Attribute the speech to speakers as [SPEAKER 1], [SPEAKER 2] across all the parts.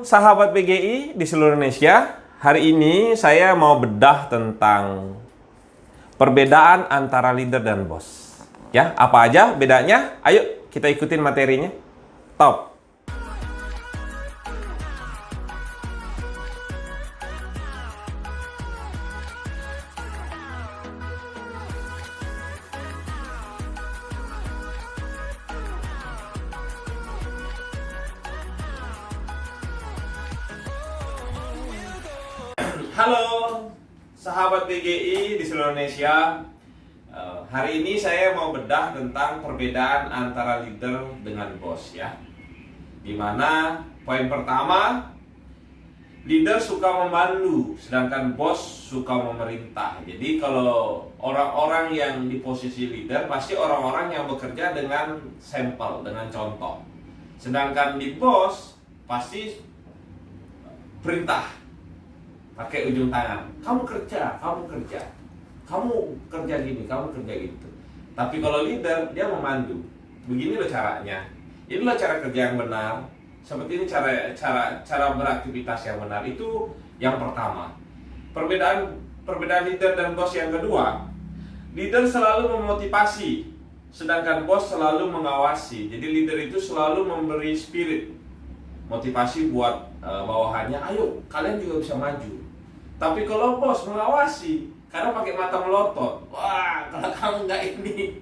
[SPEAKER 1] sahabat PGI di seluruh Indonesia. Hari ini saya mau bedah tentang perbedaan antara leader dan bos. Ya, apa aja bedanya? Ayo kita ikutin materinya. Top. Halo sahabat PGI di seluruh Indonesia. Hari ini saya mau bedah tentang perbedaan antara leader dengan bos ya. Dimana poin pertama, leader suka memandu, sedangkan bos suka memerintah. Jadi kalau orang-orang yang di posisi leader pasti orang-orang yang bekerja dengan sampel, dengan contoh. Sedangkan di bos pasti perintah, pakai ujung tangan. Kamu kerja gini, kamu kerja gitu. Tapi kalau leader, dia memandu. Begini loh caranya. Inilah cara kerja yang benar. Seperti ini cara beraktivitas yang benar. Itu yang pertama. Perbedaan leader dan bos yang kedua. Leader selalu memotivasi, sedangkan bos selalu mengawasi. Jadi leader itu selalu memberi spirit, motivasi buat bawahannya. Ayo, kalian juga bisa maju. Tapi kalau bos mengawasi, karena pakai mata melotot. Wah, kalau kamu nggak ini,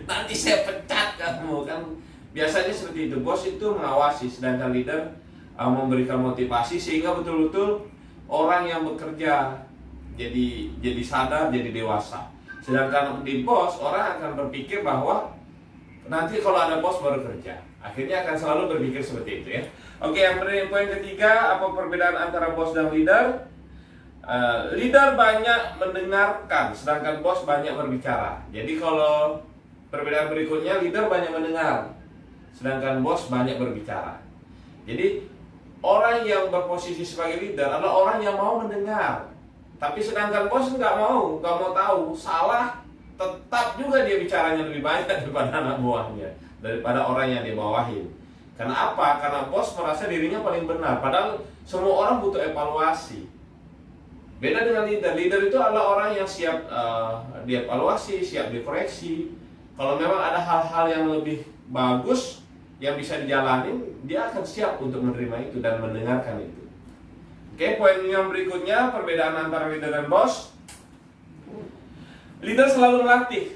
[SPEAKER 1] nanti saya pecat kamu kan. Biasanya seperti itu. Bos itu mengawasi, sedangkan leader memberikan motivasi sehingga betul-betul orang yang bekerja jadi sadar, jadi dewasa. Sedangkan di bos, orang akan berpikir bahwa nanti kalau ada bos baru kerja. Akhirnya akan selalu berpikir seperti itu ya. Oke, yang poin ketiga, apa perbedaan antara bos dan leader? Leader banyak mendengarkan, sedangkan bos banyak berbicara. Jadi kalau perbedaan berikutnya, leader banyak mendengar, sedangkan bos banyak berbicara. Jadi orang yang berposisi sebagai leader adalah orang yang mau mendengar. Tapi sedangkan bos nggak mau tahu, salah, tetap juga dia bicaranya lebih banyak daripada anak buahnya, daripada orang yang dia bawahin. Karena apa? Karena bos merasa dirinya paling benar, padahal semua orang butuh evaluasi. Beda dengan leader. Leader itu adalah orang yang siap dievaluasi, siap dikoreksi. Kalau memang ada hal-hal yang lebih bagus yang bisa dijalanin, dia akan siap untuk menerima itu dan mendengarkan itu. Oke, poin yang berikutnya, perbedaan antara leader dan bos. Leader selalu melatih,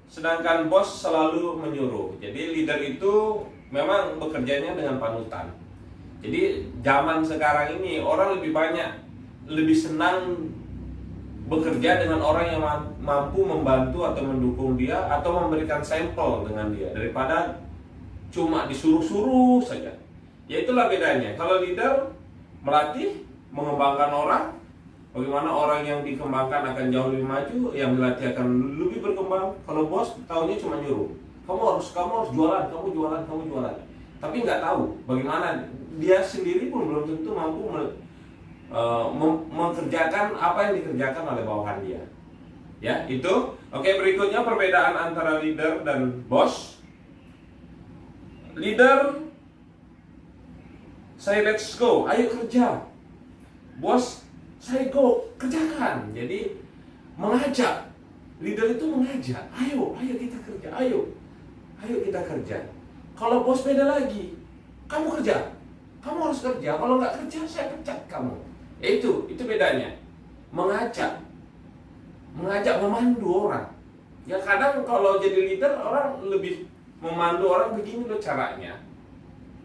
[SPEAKER 1] sedangkan bos selalu menyuruh. Jadi leader itu memang bekerjanya dengan panutan. Jadi zaman sekarang ini orang lebih senang bekerja dengan orang yang mampu membantu atau mendukung dia atau memberikan sampel dengan dia daripada cuma disuruh-suruh saja. Ya itulah bedanya. Kalau leader melatih, mengembangkan orang, bagaimana orang yang dikembangkan akan jauh lebih maju, yang dilatih akan lebih berkembang. Kalau bos tahunya cuma nyuruh, kamu harus jualan, kamu jualan. Tapi nggak tahu bagaimana dia sendiri pun belum tentu mampu mengerjakan apa yang dikerjakan oleh bawahan dia. Ya, itu. Oke, berikutnya perbedaan antara leader dan bos. Leader, saya let's go, ayo kerja. Bos, saya go, kerjakan. Jadi mengajak. Leader itu mengajak. Ayo kita kerja, ayo kita kerja. Kalau bos beda lagi. Kamu kerja. Kamu harus kerja. Kalau nggak kerja, saya pecat kamu. Itu bedanya. Mengajak, memandu orang. Ya kadang kalau jadi leader, orang lebih memandu orang begini loh caranya.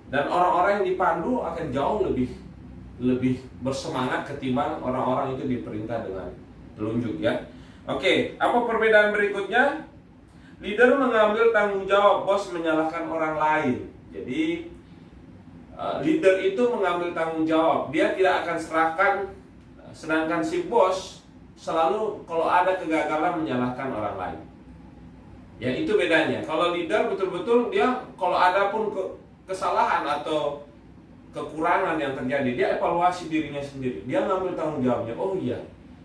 [SPEAKER 1] Dan orang-orang yang dipandu akan jauh lebih bersemangat ketimbang orang-orang itu diperintah dengan telunjuk ya. Oke, apa perbedaan berikutnya? Leader mengambil tanggung jawab, bos menyalahkan orang lain. Jadi leader itu mengambil tanggung jawab, dia tidak akan serahkan, sedangkan si bos selalu kalau ada kegagalan menyalahkan orang lain. Ya itu bedanya. Kalau leader betul-betul dia kalau ada pun kesalahan atau kekurangan yang terjadi, dia evaluasi dirinya sendiri. Dia ngambil tanggung jawabnya. Oh iya,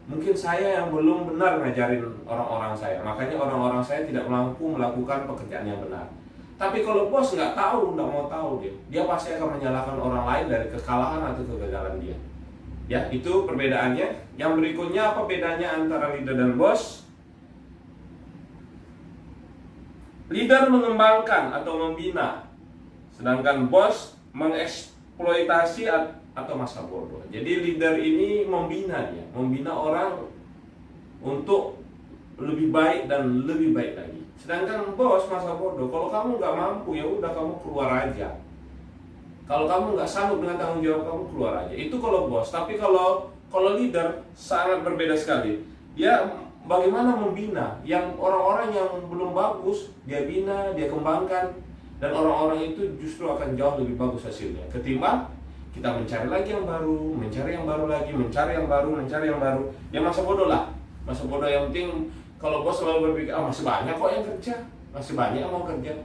[SPEAKER 1] mungkin saya yang belum benar ngajarin orang-orang saya. Makanya orang-orang saya tidak mampu melakukan pekerjaan yang benar. Tapi kalau bos nggak mau tahu dia pasti akan menyalahkan orang lain dari kekalahan atau kegagalan dia. Ya, itu perbedaannya. Yang berikutnya, apa bedanya antara leader dan bos? Leader mengembangkan atau membina, sedangkan bos mengeksploitasi atau masa bodoh. Jadi leader ini membina orang untuk lebih baik dan lebih baik lagi. Sedangkan bos masa bodoh, kalau kamu nggak mampu ya udah kamu keluar aja. Kalau kamu nggak sanggup dengan tanggung jawab kamu keluar aja. Itu kalau bos. Tapi kalau leader sangat berbeda sekali. Dia bagaimana membina yang orang-orang yang belum bagus dia bina, dia kembangkan, dan orang-orang itu justru akan jauh lebih bagus hasilnya ketimbang kita mencari lagi yang baru, mencari yang baru lagi, mencari yang baru. Ya masa bodoh lah. Masa bodoh yang penting kalau bos selalu berpikir masih banyak kok yang kerja, masih banyak yang mau kerja.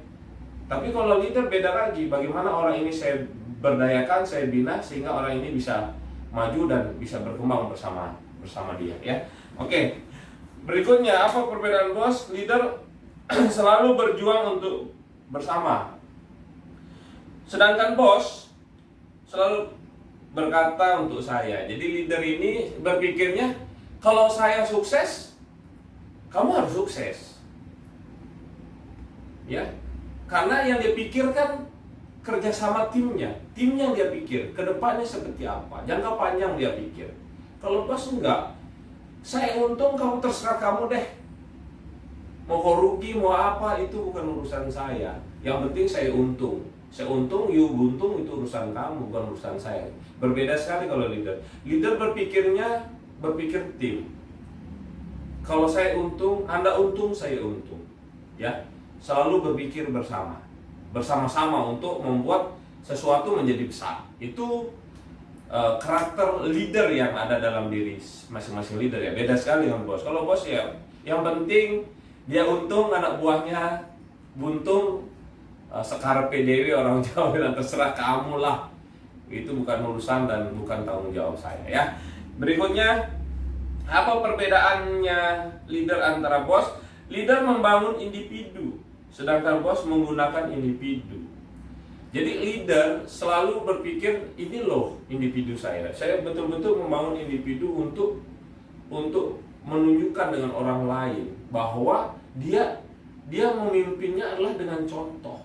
[SPEAKER 1] Tapi kalau leader beda lagi, bagaimana orang ini saya berdayakan, saya bina sehingga orang ini bisa maju dan bisa berkembang bersama dia ya. Oke. Berikutnya, apa perbedaan bos? Leader selalu berjuang untuk bersama. Sedangkan bos selalu berkata untuk saya. Jadi leader ini berpikirnya kalau saya sukses, kamu harus sukses. Ya. Karena yang dia pikirkan kerjasama timnya yang dia pikir kedepannya seperti apa, jangka panjang dia pikir. Kalau bos enggak, saya untung, kamu terserah kamu deh, mau kau rugi mau apa itu bukan urusan saya. Yang penting saya untung, you buntung, itu urusan kamu bukan urusan saya. Berbeda sekali kalau leader berpikir tim. Kalau saya untung, Anda untung, saya untung, ya. Selalu berpikir bersama-sama untuk membuat sesuatu menjadi besar. Itu karakter leader yang ada dalam diri masing-masing leader ya. Beda sekali dengan bos. Kalau bos ya yang penting dia untung, anak buahnya buntung, sekarepe dewe orang Jawa bilang, terserah kamu lah. Itu bukan urusan dan bukan tanggung jawab saya ya. Berikutnya, apa perbedaannya leader antara bos? Leader membangun individu, sedangkan bos menggunakan individu. Jadi leader selalu berpikir, ini loh individu saya betul-betul membangun individu untuk menunjukkan dengan orang lain bahwa dia memimpinnya adalah dengan contoh.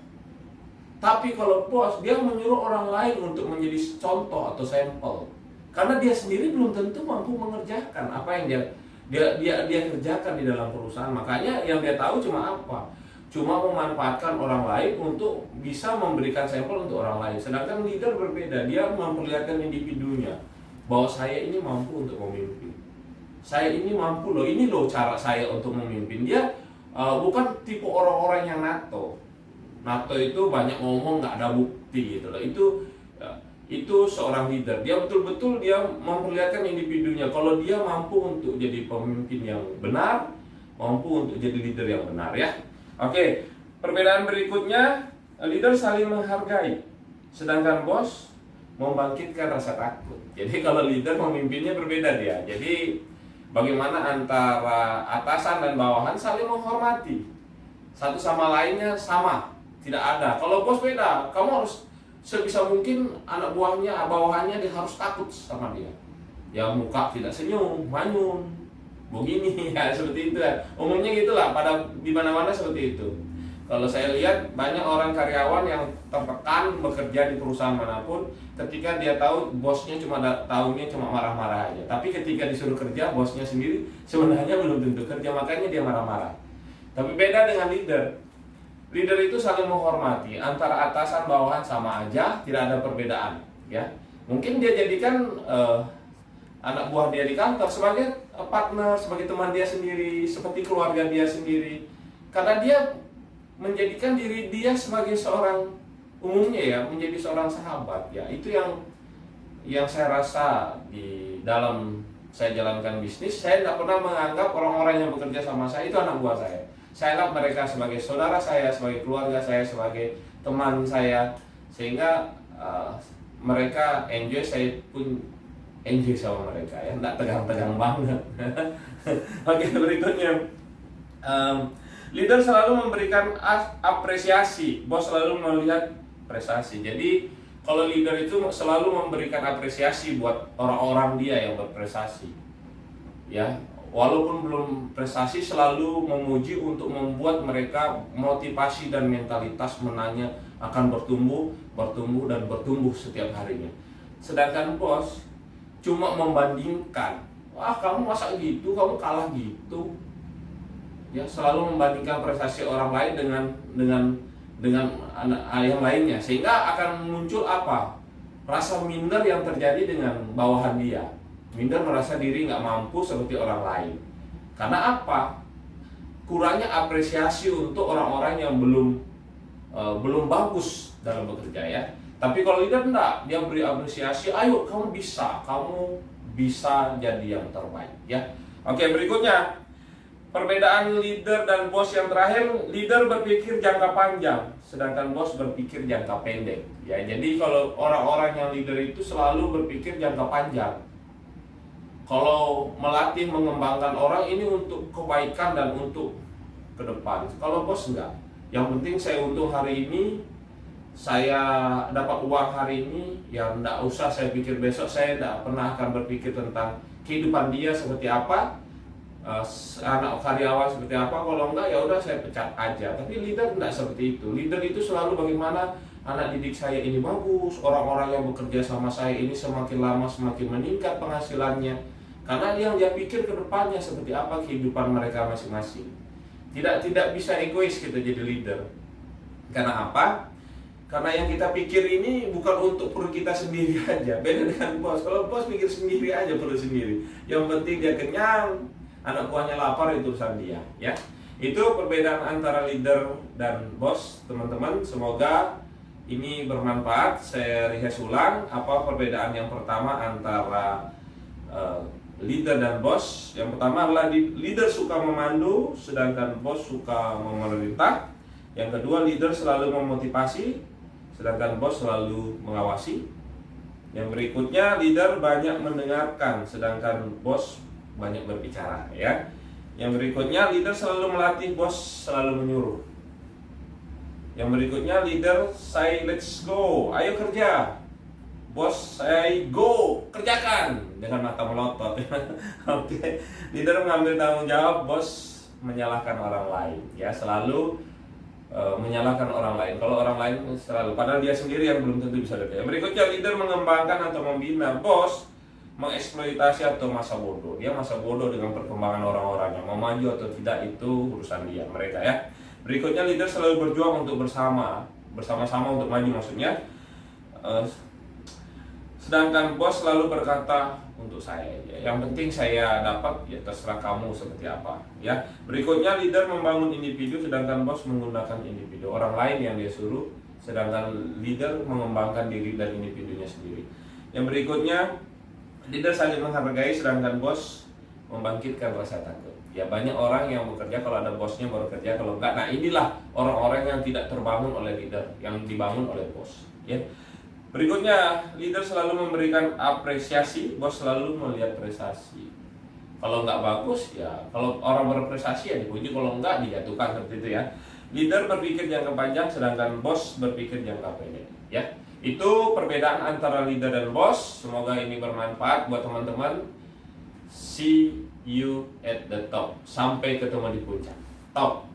[SPEAKER 1] Tapi kalau bos, dia menyuruh orang lain untuk menjadi contoh atau sampel, karena dia sendiri belum tentu mampu mengerjakan apa yang dia kerjakan di dalam perusahaan. Makanya yang dia tahu cuma apa? Cuma memanfaatkan orang lain untuk bisa memberikan sampel untuk orang lain. Sedangkan leader berbeda, dia memperlihatkan individunya bahwa saya ini mampu untuk memimpin. Saya ini mampu loh, ini loh cara saya untuk memimpin. Dia bukan tipe orang-orang yang NATO itu banyak ngomong nggak ada bukti gitu loh. Itu seorang leader. Dia betul-betul dia memperlihatkan individunya. Kalau dia mampu untuk jadi pemimpin yang benar, mampu untuk jadi leader yang benar ya. Oke, perbedaan berikutnya, leader saling menghargai, sedangkan bos membangkitkan rasa takut. Jadi kalau leader memimpinnya berbeda dia. Jadi bagaimana antara atasan dan bawahan saling menghormati, satu sama lainnya sama, tidak ada. Kalau bos beda, kamu harus sebisa mungkin anak buahnya, bawahannya dia harus takut sama dia. Ya muka tidak senyum, manyun, begini ya, seperti itu ya. Umumnya gitulah, di mana-mana seperti itu. Kalau saya lihat banyak orang karyawan yang tertekan bekerja di perusahaan manapun, ketika dia tahu bosnya cuma marah-marah aja. Tapi ketika disuruh kerja, bosnya sendiri sebenarnya belum tentu kerja, makanya dia marah-marah. Tapi beda dengan leader. Leader itu saling menghormati, antara atasan bawahan sama aja, tidak ada perbedaan ya. Mungkin dia jadikan anak buah dia di kantor sebagai partner, sebagai teman dia sendiri, seperti keluarga dia sendiri. Karena dia menjadikan diri dia sebagai seorang, umumnya ya, menjadi seorang sahabat ya. Itu yang saya rasa di dalam saya jalankan bisnis. Saya tidak pernah menganggap orang-orang yang bekerja sama saya itu anak buah saya. Saya anggap mereka sebagai saudara saya, sebagai keluarga saya, sebagai teman saya, sehingga mereka enjoy, saya pun enjoy sama mereka ya, nggak tegang-tegang banget. Oke, berikutnya, Leader selalu memberikan apresiasi, bos selalu melihat prestasi. Jadi kalau leader itu selalu memberikan apresiasi buat orang-orang dia yang berprestasi. Ya, walaupun belum prestasi selalu memuji untuk membuat mereka motivasi dan mentalitas menangnya akan bertumbuh dan bertumbuh setiap harinya. Sedangkan bos cuma membandingkan, wah kamu masa gitu, kamu kalah gitu. Ya, selalu membandingkan prestasi orang lain dengan yang lainnya, sehingga akan muncul apa? Rasa minder yang terjadi dengan bawahan dia. Minder merasa diri nggak mampu seperti orang lain. Karena apa? Kurangnya apresiasi untuk orang-orang yang belum bagus dalam bekerja ya. Tapi kalau leader enggak, dia beri apresiasi, ayo kamu bisa jadi yang terbaik ya. Oke, berikutnya perbedaan leader dan bos yang terakhir. Leader berpikir jangka panjang, sedangkan bos berpikir jangka pendek. Ya, jadi kalau orang-orang yang leader itu selalu berpikir jangka panjang. Kalau melatih, mengembangkan orang ini untuk kebaikan dan untuk ke depan. Kalau bos enggak. Yang penting saya untung hari ini, saya dapat uang hari ini, ya enggak usah saya pikir besok. Saya enggak pernah akan berpikir tentang kehidupan dia seperti apa, anak karyawan seperti apa. Kalau enggak ya udah saya pecat aja. Tapi leader enggak seperti itu. Leader itu selalu bagaimana anak didik saya ini bagus, orang-orang yang bekerja sama saya ini semakin lama semakin meningkat penghasilannya. Karena yang dia pikir ke depannya seperti apa kehidupan mereka masing-masing. Tidak bisa egois kita jadi leader. Karena apa? Karena yang kita pikir ini bukan untuk perut kita sendiri aja. Beda dengan bos. Kalau bos pikir sendiri aja, perut sendiri. Yang penting dia kenyang, anak buahnya lapar, itu urusan dia, ya. Itu perbedaan antara leader dan bos, teman-teman. Semoga ini bermanfaat. Saya rehash ulang apa perbedaan yang pertama antara leader dan bos. Yang pertama adalah leader suka memandu, sedangkan bos suka memerintah. Yang kedua, leader selalu memotivasi, sedangkan bos selalu mengawasi. Yang berikutnya, leader banyak mendengarkan, sedangkan bos banyak berbicara, ya. Yang berikutnya, leader selalu melatih, bos selalu menyuruh. Yang berikutnya, leader say let's go, ayo kerja. Bos say go, kerjakan, dengan mata melotot. Oke. Leader mengambil tanggung jawab, bos menyalahkan orang lain, ya. Selalu menyalahkan orang lain. Kalau orang lain selalu, padahal dia sendiri yang belum tentu bisa kerja. Berikutnya, leader mengembangkan atau membina, bos mengeksploitasi atau masa bodoh. Dia masa bodoh dengan perkembangan orang-orangnya. Mau maju atau tidak itu urusan dia, mereka, ya. Berikutnya, leader selalu berjuang untuk bersama-sama untuk maju, maksudnya. Sedangkan bos selalu berkata untuk saya, ya. Yang penting saya dapat, ya terserah kamu seperti apa, ya. Berikutnya, leader membangun individu, sedangkan bos menggunakan individu. Orang lain yang dia suruh, sedangkan leader mengembangkan diri dan individunya sendiri. Yang berikutnya, leader saling menghargai, sedangkan bos membangkitkan rasa takut. Ya, banyak orang yang bekerja kalau ada bosnya baru kerja, kalau enggak. Nah, inilah orang-orang yang tidak terbangun oleh leader, yang dibangun oleh bos, ya. Berikutnya, leader selalu memberikan apresiasi, bos selalu melihat prestasi. Kalau nggak bagus, ya kalau orang berprestasi ya dipuji, kalau nggak dijatuhkan, seperti itu, ya. Leader berpikir jangka panjang, sedangkan bos berpikir jangka pendek, ya. Itu perbedaan antara leader dan bos. Semoga ini bermanfaat buat teman-teman. See you at the top. Sampai ketemu di puncak. Top.